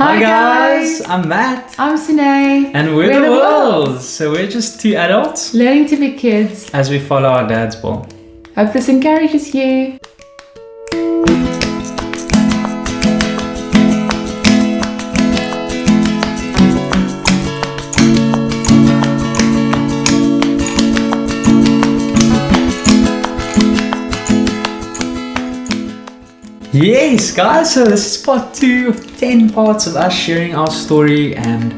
Hi guys, I'm Matt. I'm Sine. And we're the Worlds. So we're just two adults learning to be kids as we follow our dad's ball. Hope this encourages you. Yes guys, so this is part 2 of 10 parts of us sharing our story, and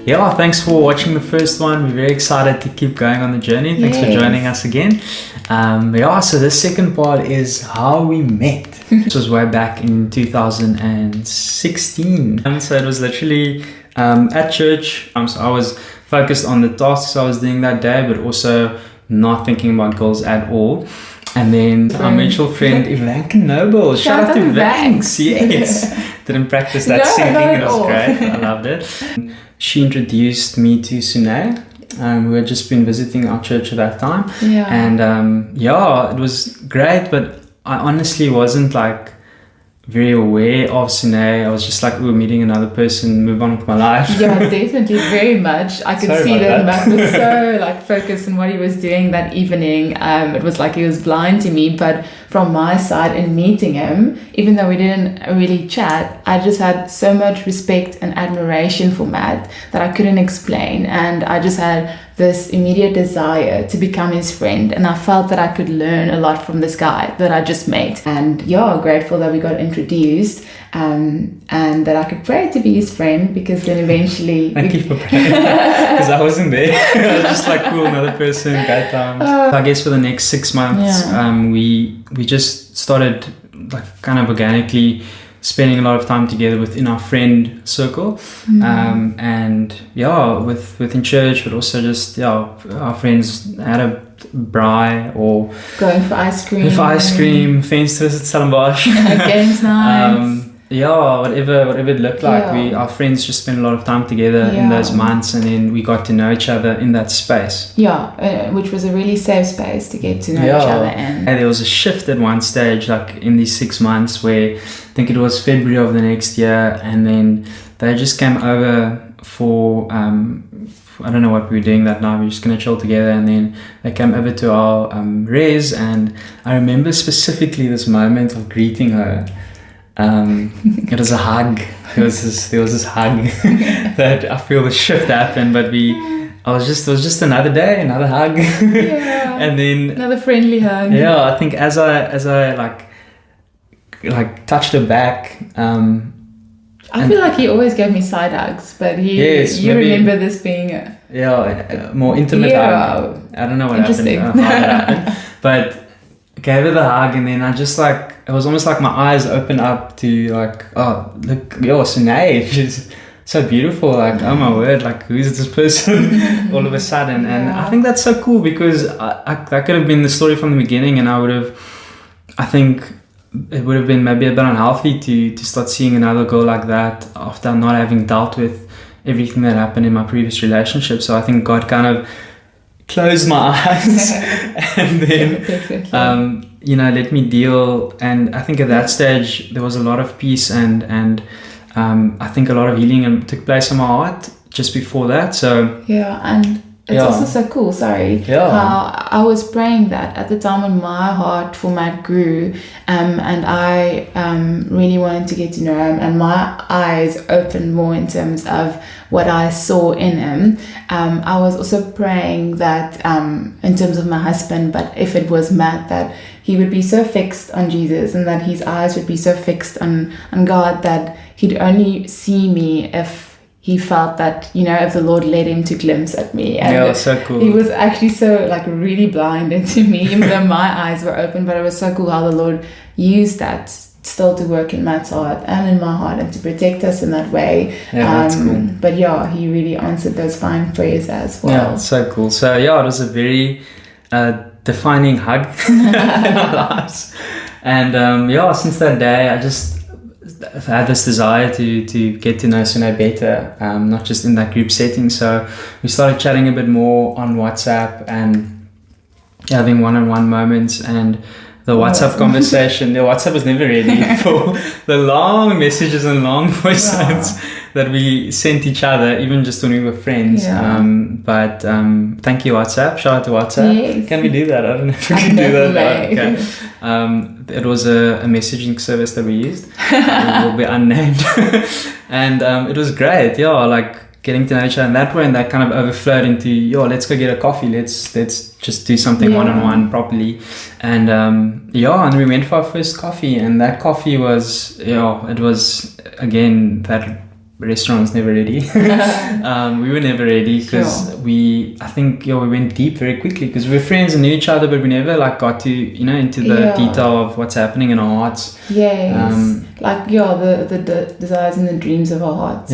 yeah, thanks for watching the first one. We're very excited to keep going on the journey. Thanks for joining us again. So the second part is how we met. This was way back in 2016. So it was literally at church. So I was focused on the tasks I was doing that day, but also not thinking about goals at all. And then our mutual friend Ivanka Noble, shout out to Vanks, yes. Didn't practice that singing, it was great, I loved it. She introduced me to Sune. We had just been visiting our church at that time. Yeah. And it was great, but I honestly wasn't like very aware of Sune. I was just like, meeting another person, move on with my life. Yeah, definitely, very much. I could see that Matt was so like focused on what he was doing that evening. It was like he was blind to me, but from my side in meeting him, even though we didn't really chat, I just had so much respect and admiration for Matt that I couldn't explain, and I just had this immediate desire to become his friend, and I felt that I could learn a lot from this guy that I just met. And grateful that we got introduced, and that I could pray to be his friend, because then eventually Thank you for praying, because I wasn't there. I was just like, cool, another person, great time. I guess for the next 6 months, we just started like kind of organically spending a lot of time together within our friend circle, within church, but also just our friends had a braai or going for ice cream, fence visit Stellenbosch, games nights, whatever it looked like. Our friends just spent a lot of time together in those months, and then we got to know each other in that space. Which was a really safe space to get to know each other. And there was a shift at one stage, like in these 6 months, where I think it was February of the next year, and then they just came over for I don't know what we were doing that night. We were just gonna chill together, and then they came over to our res, and I remember specifically this moment of greeting her. It was a hug. There was this hug that I feel the shift happened, but it was just another day, another hug, and then another friendly hug. I think as I like touched her back, I feel like he always gave me side hugs, but you remember this being a more intimate hug. I don't know what happened, but gave her the hug, and then I just like, it was almost like my eyes opened up to like, oh look, Sine, she's so beautiful, like, oh my word, like, who is this person all of a sudden? And I think that's so cool, because that could have been the story from the beginning, and I think it would have been maybe a bit unhealthy to start seeing another girl like that after not having dealt with everything that happened in my previous relationship. So I think God kind of closed my eyes and then let me deal. And I think at that stage there was a lot of peace and I think a lot of healing took place in my heart just before that. So and it's also so cool, how I was praying that at the time when my heart for Matt grew, and I really wanted to get to know him, and my eyes opened more in terms of what I saw in him. I was also praying that in terms of my husband, but if it was Matt, that he would be so fixed on Jesus, and that his eyes would be so fixed on God, that he'd only see me if he felt that, if the Lord led him to glimpse at me. And so cool. He was actually so like really blinded to me, even though my eyes were open. But it was so cool how the Lord used that still to work in Matt's heart and in my heart, and to protect us in that way. That's cool. But he really answered those fine prayers as well. Yeah, so cool. So it was a very defining hug in our lives. And since that day, I've had this desire to get to know Sune better, not just in that group setting. So we started chatting a bit more on WhatsApp and having one-on-one moments, and the WhatsApp conversation. The WhatsApp was never ready for the long messages and long voice notes that we sent each other, even just when we were friends. But thank you, WhatsApp. Shout out to WhatsApp. Yes. Can we do that? I don't know if we can do that. Okay. It was a messaging service that we used. It will be unnamed. And it was great. Yeah, like getting to know each other in that way, and that kind of overflowed into, let's go get a coffee. Let's just do something one-on-one properly. And and we went for our first coffee, and that coffee was, it was, again, that restaurant was never ready. We were never ready because we went deep very quickly because we were friends and knew each other, but we never like got to, into the detail of what's happening in our hearts. Yes. The desires and the dreams of our hearts.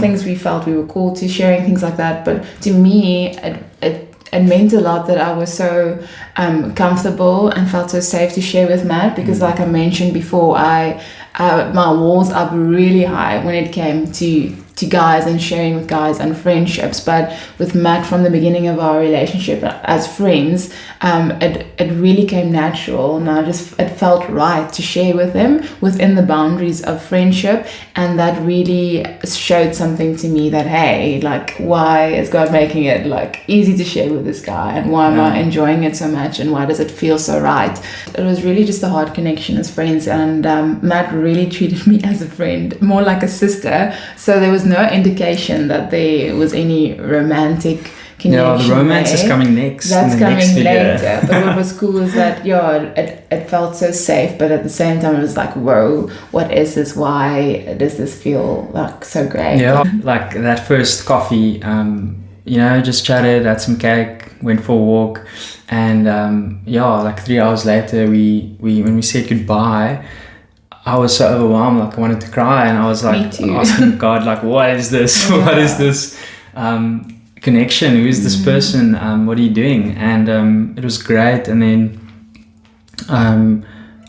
Things we felt we were called to, sharing things like that. But to me, it meant a lot that I was so comfortable and felt so safe to share with Matt, because like I mentioned before, my walls up really high when it came to guys and sharing with guys and friendships. But with Matt, from the beginning of our relationship as friends, it really came natural, and it felt right to share with him within the boundaries of friendship. And that really showed something to me that, hey, like, why is God making it like easy to share with this guy, and why am I enjoying it so much, and why does it feel so right? It was really just a hard connection as friends, and Matt really treated me as a friend, more like a sister. So there was no indication that there was any romantic connection. The romance is coming next. That's coming next later. But what was cool is that it felt so safe, but at the same time it was like, whoa, what is this? Why does this feel like so great? Like that first coffee, just chatted, had some cake, went for a walk, and like 3 hours later we when we said goodbye, I was so overwhelmed, like I wanted to cry, and I was like asking God, like, what is this? What is this connection? Who is this person? What are you doing? And it was great. And then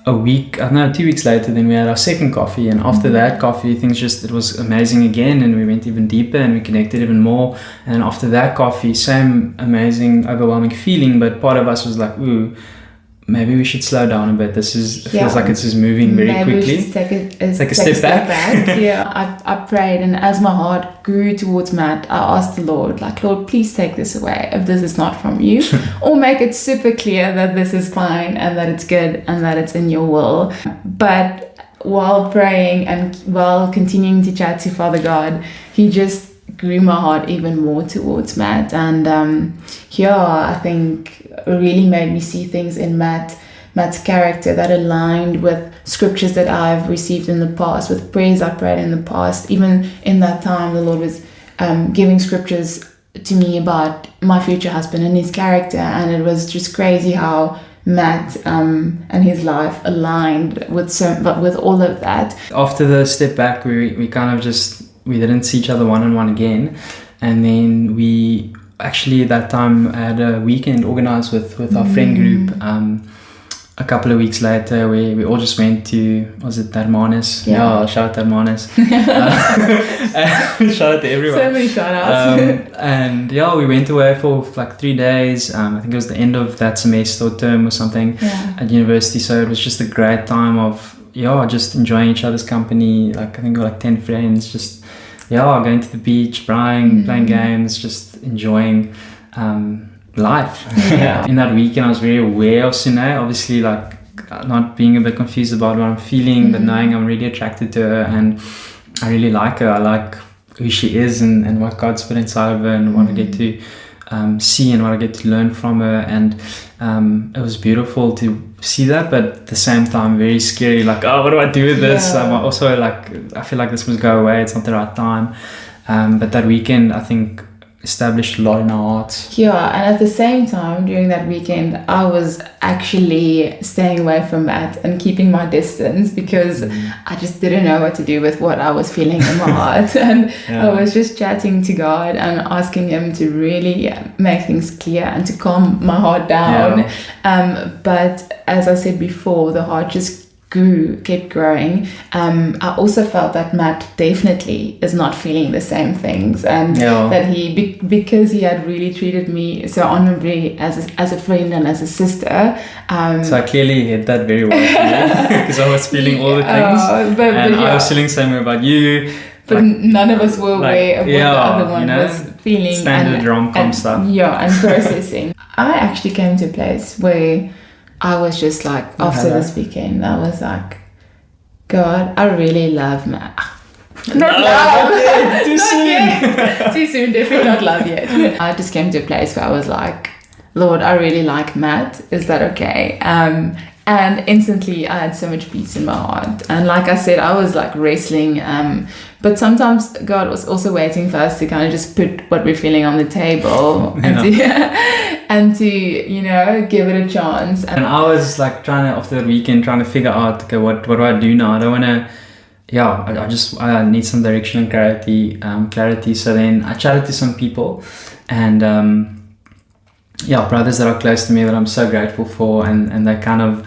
2 weeks later, then we had our second coffee, and after that coffee, it was amazing again, and we went even deeper and we connected even more. And after that coffee, same amazing, overwhelming feeling, but part of us was like, ooh, maybe we should slow down a bit. Feels like it's just moving very quickly. We should take a step back. I prayed, and as my heart grew towards Matt, I asked the Lord, like, Lord, please take this away if this is not from you, or make it super clear that this is fine and that it's good and that it's in your will. But while praying and while continuing to chat to Father God, he just grew my heart even more towards Matt. And I think really made me see things in Matt's character that aligned with scriptures that I've received in the past, with prayers I prayed in the past. Even in that time, the Lord was giving scriptures to me about my future husband and his character, and it was just crazy how Matt and his life aligned with all of that. After the step back, we kind of we didn't see each other one-on-one again, and then we actually at that time had a weekend organized with our friend group. A couple of weeks later, we all just went to, was it Hermanus? Shout out to Hermanus. Shout out to everyone. So many shout outs. And we went away for like 3 days. I think it was the end of that semester or term or something at university. So it was just a great time of just enjoying each other's company. Like I think we were like 10 friends, just going to the beach, playing games, just enjoying life. In that weekend I was very aware of Sune, obviously, like not being a bit confused about what I'm feeling, but knowing I'm really attracted to her and I really like her. I like who she is and what God's put inside of her, and what I get to see and what I get to learn from her. And it was beautiful to see that, but at the same time very scary, like, oh, what do I do with this? I'm also like, I feel like this must go away, it's not the right time. But that weekend I think established a lot in our hearts. And at the same time during that weekend I was actually staying away from Matt and keeping my distance, because I just didn't know what to do with what I was feeling in my heart. And I was just chatting to God and asking him to really make things clear and to calm my heart down. But as I said before, the heart just kept growing, I also felt that Matt definitely is not feeling the same things, and that because he had really treated me so honorably as a friend and as a sister. So I clearly hit that very well for you, because I was feeling all the things, and I was feeling the same way about you. But none of us were aware of what the other one was feeling. Standard rom-com stuff. Yeah, and processing. I actually came to a place where I was just like, after this weekend, I was like, God, I really love Matt. Not love! Too soon! Too soon, definitely not love yet. I just came to a place where I was like, Lord, I really like Matt. Is that okay? And instantly I had so much peace in my heart. And like I said, I was like wrestling. But sometimes God was also waiting for us to kind of just put what we're feeling on the table and to give it a chance. And I was like after the weekend, trying to figure out, okay, what do I do now? I don't want to, I need some direction and clarity. So then I chatted to some people, and brothers that are close to me that I'm so grateful for, and they kind of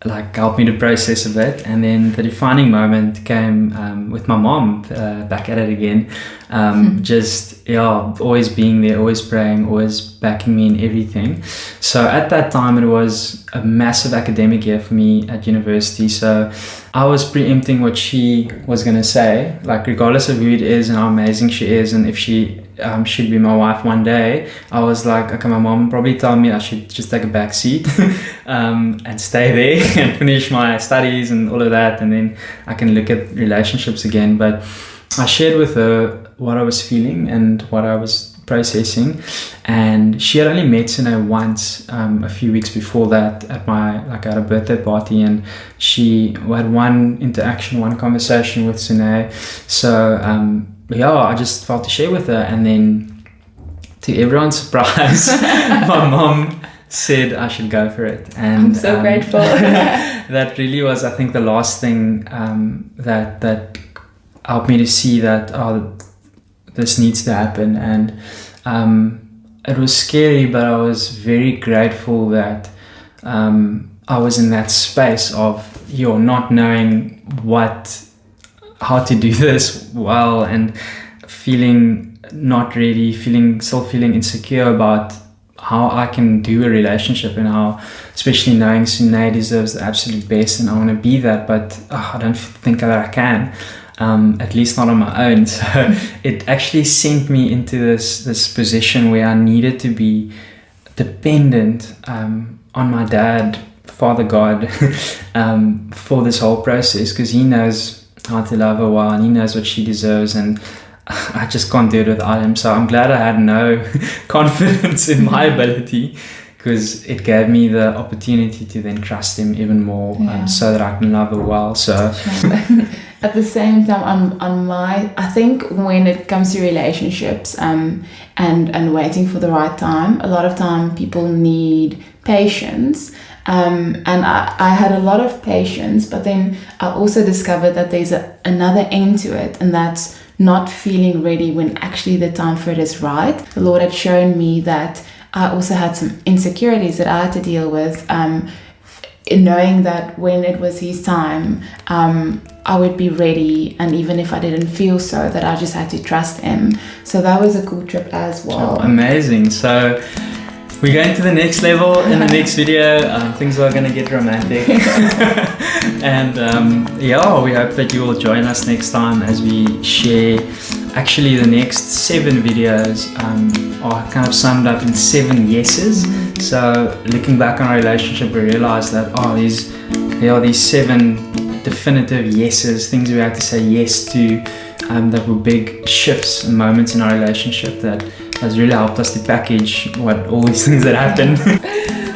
like helped me to process a bit. And then the defining moment came with my mom, back at it again, always being there, always praying, always backing me in everything. So at that time it was a massive academic year for me at university, so I was preempting what she was going to say, like regardless of who it is and how amazing she is, and if she should be my wife one day, I was like, okay, my mom probably told me I should just take a back seat and stay there and finish my studies and all of that, and then I can look at relationships again. But I shared with her what I was feeling and what I was processing, and she had only met Sine once a few weeks before that at a birthday party, and she had one interaction, one conversation with Sine. So I just felt to share with her, and then to everyone's surprise, my mom said I should go for it. And I'm so grateful. That really was, I think, the last thing that helped me to see that this needs to happen. And it was scary, but I was very grateful that I was in that space of not knowing how to do this well, and still feeling insecure about how I can do a relationship, and how, especially knowing Sine deserves the absolute best, and I want to be that, but I don't think that I can, at least not on my own. So it actually sent me into this position where I needed to be dependent on my dad, Father God, for this whole process, because he knows how to love her well, and he knows what she deserves, and I just can't do it without him. So I'm glad I had no confidence in my ability, because it gave me the opportunity to then trust him even more, so that I can love her well. So at the same time, I think when it comes to relationships and waiting for the right time, a lot of time people need patience. And I had a lot of patience, but then I also discovered that there's another end to it, and that's not feeling ready when actually the time for it is right. The Lord had shown me that I also had some insecurities that I had to deal with, in knowing that when it was His time, I would be ready, and even if I didn't feel so, that I just had to trust Him. So that was a cool trip as well. Oh, amazing. So we're going to the next level in the next video. Things are going to get romantic. And we hope that you will join us next time as we share. Actually, the next 7 videos are kind of summed up in 7 yeses. So looking back on our relationship, we realized that there are these 7 definitive yeses, things we had to say yes to, that were big shifts and moments in our relationship that has really helped us to package all these things that happen.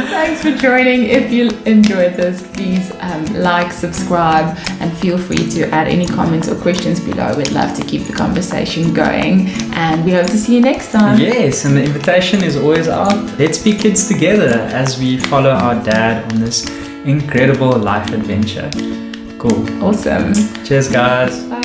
Thanks for joining. If you enjoyed this, please like, subscribe, and feel free to add any comments or questions below. We'd love to keep the conversation going, and we hope to see you next time. Yes, and the invitation is always out. Let's be kids together as we follow our dad on this incredible life adventure. Cool. Awesome. Cheers, guys. Bye.